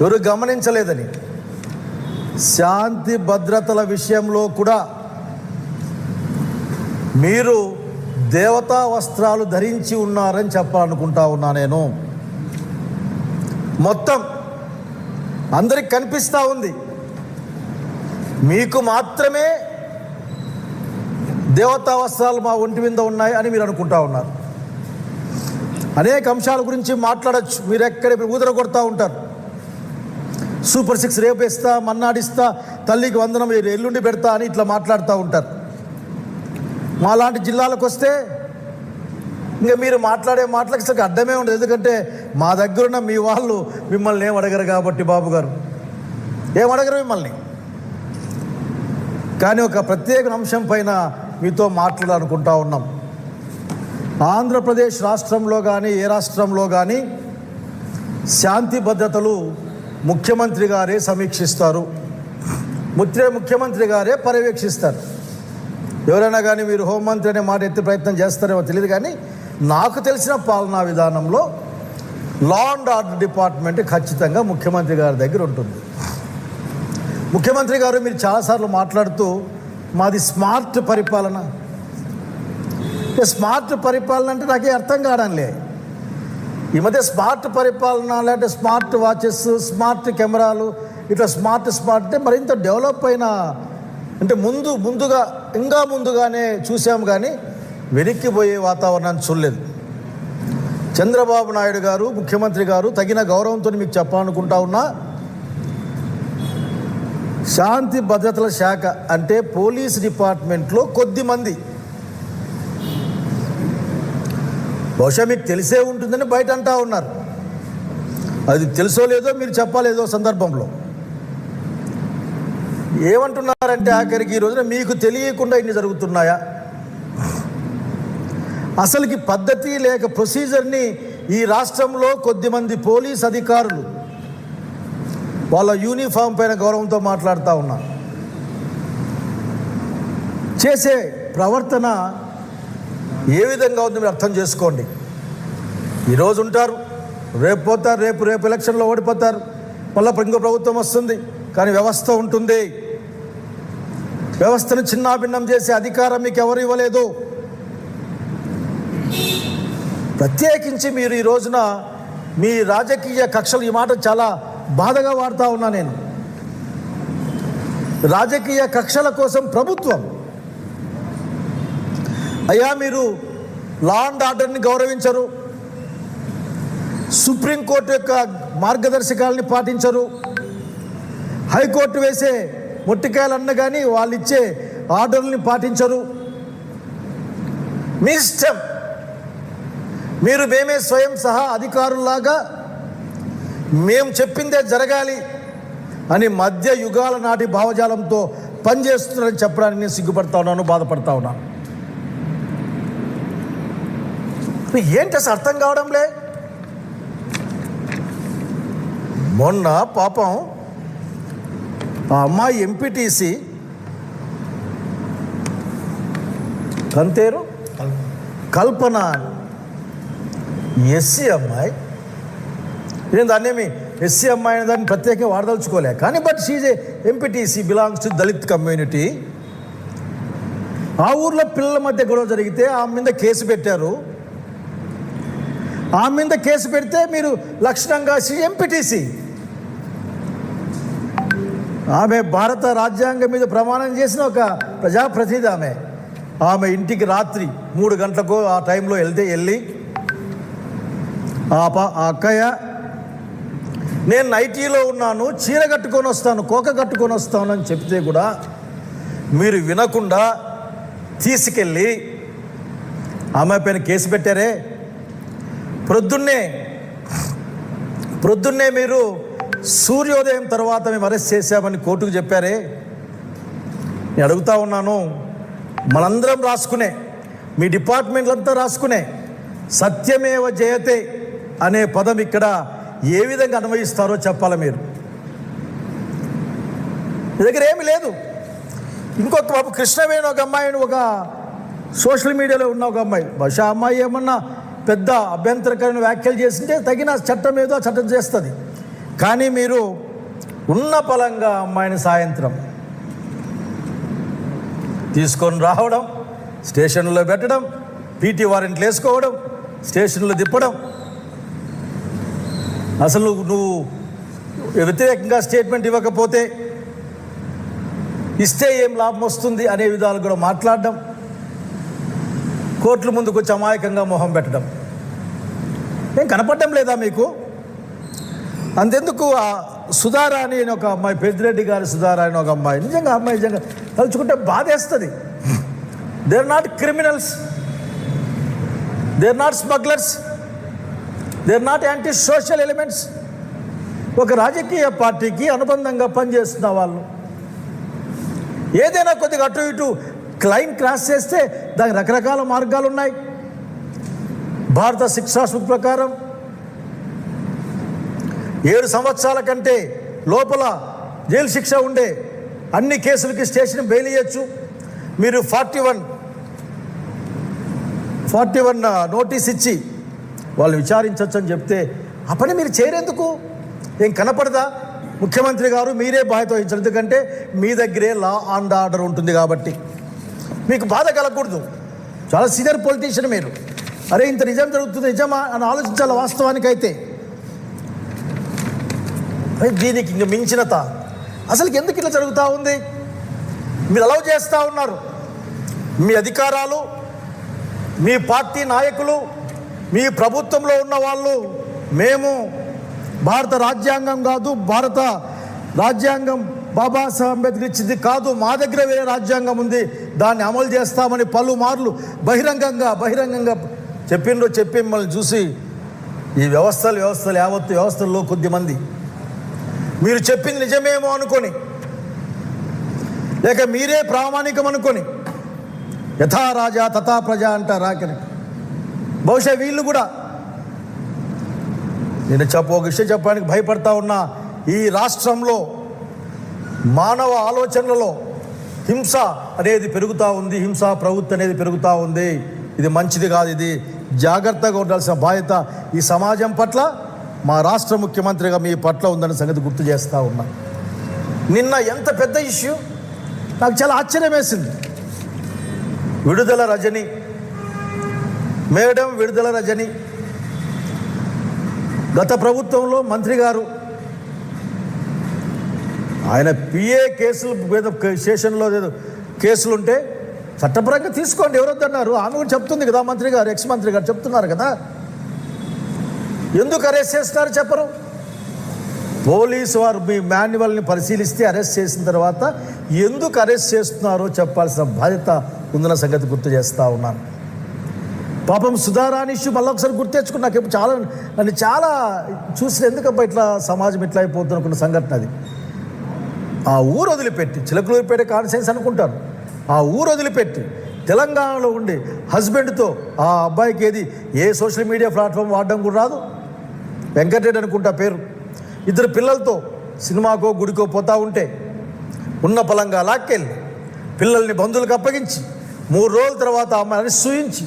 ఎవరు గమనించలేదని, శాంతి భద్రతల విషయంలో కూడా మీరు దేవతా వస్త్రాలు ధరించి ఉన్నారని చెప్పాలనుకుంటా ఉన్నా. నేను మొత్తం అందరికి కనిపిస్తూ ఉంది, మీకు మాత్రమే దేవతా వస్త్రాలు మా ఒంటి మీద ఉన్నాయి అని మీరు అనుకుంటా ఉన్నారు. అనేక అంశాల గురించి మాట్లాడచ్చు, మీరు ఎక్కడ ఊదర కొడతా ఉంటారు. సూపర్ 6 రేపు ఇస్తా, మన్నాడిస్తా, తల్లికి వందనం ఎల్లుండి పెడతా అని ఇట్లా మాట్లాడుతూ ఉంటారు. మా లాంటి జిల్లాలకు వస్తే ఇంకా మీరు మాట్లాడే మాటలకు సరిగ్గా అడ్డమే ఉండదు. ఎందుకంటే మా దగ్గరున్న మీ వాళ్ళు మిమ్మల్ని ఏం అడగరు కాబట్టి, బాబు గారు ఏం అడగరు మిమ్మల్ని. కానీ ఒక ప్రత్యేక అంశం పైన మీతో మాట్లాడాలనుకుంటా ఉన్నాం. ఆంధ్రప్రదేశ్ రాష్ట్రంలో కానీ ఏ రాష్ట్రంలో కానీ శాంతి భద్రతలు ముఖ్యమంత్రి గారే సమీక్షిస్తారు, ముఖ్యమంత్రి గారే పర్యవేక్షిస్తారు. ఎవరైనా కానీ మీరు హోంమంత్రి అనే మాట ఎత్తే ప్రయత్నం చేస్తారేమో తెలియదు, కానీ నాకు తెలిసిన పాలనా విధానంలో లా అండ్ ఆర్డర్ డిపార్ట్మెంట్ ఖచ్చితంగా ముఖ్యమంత్రి గారి దగ్గర ఉంటుంది. ముఖ్యమంత్రి గారు మీరు చాలాసార్లు మాట్లాడుతూ మాది స్మార్ట్ పరిపాలన, స్మార్ట్ పరిపాలన అంటే నాకే అర్థం కావడంలే. ఈ మధ్య స్మార్ట్ పరిపాలన లేదంటే స్మార్ట్ వాచెస్, స్మార్ట్ కెమెరాలు, ఇట్లా స్మార్ట్ అంటే మరింత డెవలప్ అయిన అంటే ముందుగానే చూసాము, కానీ వెనక్కిపోయే వాతావరణాన్ని చూడలేదు. చంద్రబాబు నాయుడు గారు ముఖ్యమంత్రి గారు తగిన గౌరవంతో మీకు చెప్పాలనుకుంటా ఉన్నా, శాంతి భద్రతల శాఖ అంటే పోలీస్ డిపార్ట్మెంట్లో కొద్దిమంది, బహుశా మీకు తెలిసే ఉంటుందని బయట అంటా ఉన్నారు. అది తెలుసో లేదో మీరు చెప్పాలేదో సందర్భంలో ఏమంటున్నారంటే, ఆఖరికి ఈ రోజున మీకు తెలియకుండా ఇన్ని జరుగుతున్నాయా? అసలుకి పద్ధతి లేక ప్రొసీజర్ని ఈ రాష్ట్రంలో కొద్దిమంది పోలీస్ అధికారులు వాళ్ళ యూనిఫామ్ పైన గౌరవంతో మాట్లాడుతూ ఉన్నారు. చేసే ప్రవర్తన ఏ విధంగా ఉంది మీరు అర్థం చేసుకోండి. ఈరోజు ఉంటారు, రేపు పోతారు, రేపు ఎలక్షన్లో ఓడిపోతారు, మళ్ళీ ఇంకో ప్రభుత్వం వస్తుంది, కానీ వ్యవస్థ ఉంటుంది. వ్యవస్థను చిన్నాభిన్నం చేసే అధికారం మీకు ఎవరు ఇవ్వలేదు. ప్రత్యేకించి మీరు ఈ రోజున మీ రాజకీయ కక్షలు, ఈ మాట చాలా బాధగా వాడుతూ ఉన్నా నేను, రాజకీయ కక్షల కోసం ప్రభుత్వం, అయ్యా మీరు లా అండ్ ఆర్డర్ని గౌరవించరు, సుప్రీంకోర్టు యొక్క మార్గదర్శకాలని పాటించరు, హైకోర్టు వేసే మొట్టికాయలన్న కానీ వాళ్ళు ఇచ్చే ఆర్డర్ని పాటించరు. మీ ఇష్టం, మీరు మేమే స్వయం సహా అధికారుల్లాగా మేము చెప్పిందే జరగాలి అని మధ్య యుగాల నాటి భావజాలంతో పనిచేస్తున్నారని చెప్పడానికి నేను సిగ్గుపడతా ఉన్నాను, బాధపడతా ఉన్నాను. ఏంటి అసలు అర్థం కావడంలే. మొన్న పాపం ఆ అమ్మాయి ఎంపీటీసీ కంతేరు కల్పన ఎస్సీ అమ్మాయి, నేను దాన్నేమి ఎస్సీ అమ్మాయి అనే దాన్ని ప్రత్యేకంగా వాడదలుచుకోలే, కానీ but she's a MPTC belongs to Dalit community. ఆ ఊర్లో పిల్లల మధ్య గొడవ జరిగితే ఆమె మీద కేసు పెట్టారు. ఆమె మీద కేసు పెడితే మీరు లక్షణంగా ఎంపీటీసీ, ఆమె భారత రాజ్యాంగం మీద ప్రమాణం చేసిన ఒక ప్రజాప్రతినిధి. ఆమె ఇంటికి రాత్రి 3 గంటలకు ఆ టైంలో వెళ్ళి ఆ అక్కయ్య నేను నైటీలో ఉన్నాను, చీర కట్టుకొని వస్తాను, కోక కట్టుకొని వస్తాను అని చెప్తే కూడా మీరు వినకుండా తీసుకెళ్ళి ఆమె పైన కేసు పెట్టారే. ప్రొద్దున్నే మీరు సూర్యోదయం తర్వాత మేము అరెస్ట్ చేశామని కోర్టుకు చెప్పారే. నేను అడుగుతా ఉన్నాను, మనందరం రాసుకునే, మీ డిపార్ట్మెంట్లంతా రాసుకునే సత్యమేవ జయతే అనే పదం ఇక్కడ ఏ విధంగా అన్వయిస్తారో చెప్పాలి మీరు. మీ దగ్గర ఏమి లేదు. ఇంకొక బాబు కృష్ణవేణి ఒక అమ్మాయిని ఒక సోషల్ మీడియాలో ఉన్న ఒక అమ్మాయి, బహుశా అమ్మాయి ఏమన్నా పెద్ద అభ్యంతరకరమైన వ్యాఖ్యలు చేసింటే తగిన చట్టం ఏదో చట్టం చేస్తుంది. కానీ మీరు ఉన్న పలంగా అమ్మాయిని సాయంత్రం తీసుకొని రావడం, స్టేషన్లో పెట్టడం, పీటీ వారెంట్లు వేసుకోవడం, స్టేషన్లో తిప్పడం. అసలు నువ్వు వ్యతిరేకంగా స్టేట్మెంట్ ఇవ్వకపోతే ఇస్తే ఏం లాభం వస్తుంది అనే విధాలు కూడా మాట్లాడడం, కోర్టుల ముందుకు వచ్చి అమాయకంగా మొహం పెట్టడం. ఏం కనపడడం లేదా మీకు? అంతెందుకు ఆ సుధారాణి అని ఒక అమ్మాయి, పెద్దిరెడ్డి గారి సుధారాణి ఒక అమ్మాయి, నిజంగా అమ్మాయి నిజంగా తలుచుకుంటే బాధేస్తుంది. They are not criminals, they are not smugglers, they are not anti social elements. ఒక రాజకీయ పార్టీకి అనుబంధంగా పనిచేస్తున్న వాళ్ళు ఏదైనా కొద్దిగా అటు ఇటు క్లైమ్ క్రాస్ చేస్తే దానికి రకరకాల మార్గాలు ఉన్నాయి. భారత శిక్షా స్మృతి ప్రకారం 7 సంవత్సరాల కంటే లోపల జైలు శిక్ష ఉండే అన్ని కేసులకి స్టేషన్ బెయిల్ ఇవ్వచ్చు. మీరు 41 నోటీస్ ఇచ్చి వాళ్ళు విచారించవచ్చు అని చెప్తే ఆ పని మీరు చేయరెందుకు? ఏం కనపడదా? ముఖ్యమంత్రి గారు మీరే బాధ్యత వహించారు, ఎందుకంటే మీ దగ్గరే లా అండ్ ఆర్డర్ ఉంటుంది కాబట్టి. మీకు బాధ కలగకూడదు. చాలా సీనియర్ పొలిటీషియన్ మీరు. అరే ఇంత నిజం జరుగుతుంది, నిజమా అని ఆలోచించాలి. వాస్తవానికైతే దీనికి ఇంక మించినత అసలు ఎందుకు ఇట్లా జరుగుతూ ఉంది? మీరు అలౌ చేస్తూ ఉన్నారు. మీ అధికారాలు, మీ పార్టీ నాయకులు, మీ ప్రభుత్వంలో ఉన్న వాళ్ళు, మేము భారత రాజ్యాంగం కాదు, భారత రాజ్యాంగం బాబాసాహెబ్ అంబేద్కర్ ఇచ్చింది కాదు, మా దగ్గర వేరే రాజ్యాంగం ఉంది, దాన్ని అమలు చేస్తామని పలుమార్లు బహిరంగంగా చెప్పి మిమ్మల్ని చూసి ఈ వ్యవస్థలు యావత్తు వ్యవస్థల్లో కొద్దిమంది మీరు చెప్పింది నిజమేమో అనుకొని, లేక మీరే ప్రామాణికం అనుకొని, యథా రాజా తథా ప్రజ అంటారు ఆఖరి. బహుశా వీళ్ళు కూడా నేను ఒక విషయం చెప్పడానికి భయపడతా ఉన్నా. ఈ రాష్ట్రంలో మానవ ఆలోచనలలో హింస అనేది పెరుగుతూ ఉంది, హింసా ప్రవృత్తి అనేది పెరుగుతూ ఉంది. ఇది మంచిది కాదు. ఇది జాగ్రత్తగా ఉండాల్సిన బాధ్యత ఈ సమాజం పట్ల, మా రాష్ట్ర ముఖ్యమంత్రిగా మీ పట్ల ఉందనే సంగతి గుర్తు చేస్తూ ఉన్నా. నిన్న ఎంత పెద్ద ఇష్యూ, నాకు చాలా ఆశ్చర్యం వేసింది. విడుదల రజని మేడం, విడుదల రజని గత ప్రభుత్వంలో మంత్రి గారు ఆయన పిఏ కేసులు మీద స్టేషన్లో కేసులుంటే చట్టపరంగా తీసుకోండి, ఎవరొద్దన్నారు. ఆమె కూడా చెప్తుంది కదా, మంత్రి గారు, ఎక్స్ మంత్రి గారు చెప్తున్నారు కదా. ఎందుకు అరెస్ట్ చేస్తున్నారు చెప్పరు? పోలీసు వారు మీ మాన్యువల్ని పరిశీలిస్తే అరెస్ట్ చేసిన తర్వాత ఎందుకు అరెస్ట్ చేస్తున్నారో చెప్పాల్సిన బాధ్యత ఉందన్న సంగతి గుర్తు చేస్తూ ఉన్నాను. పాపం సుధారాణి ఇష్యూ మళ్ళీ ఒకసారి గుర్తు తెచ్చుకుని నాకు నన్ను చాలా చూసిన, ఎందుకబ్బా ఇట్లా సమాజం ఇట్లా అయిపోతుంది అనుకున్న సంఘటన అది. ఆ ఊరు వదిలిపెట్టి, చిలకలూరిపేట కాన్స్టిట్యుయెన్సీ అనుకుంటారు, ఆ ఊరు వదిలిపెట్టి తెలంగాణలో ఉండి హస్బెండ్తో, ఆ అబ్బాయికి ఏ సోషల్ మీడియా ప్లాట్ఫామ్ వాడడం కూడా రాదు, వెంకటరెడ్డి అనుకుంటా పేరు, 2 పిల్లలతో సినిమాకో గుడికో పోతూ ఉంటే ఉన్న పలంగా లాక్కెళ్ళి పిల్లల్ని బంధువులకు అప్పగించి 3 రోజుల తర్వాత అమ్మాయి అరెస్ట్ చూయించి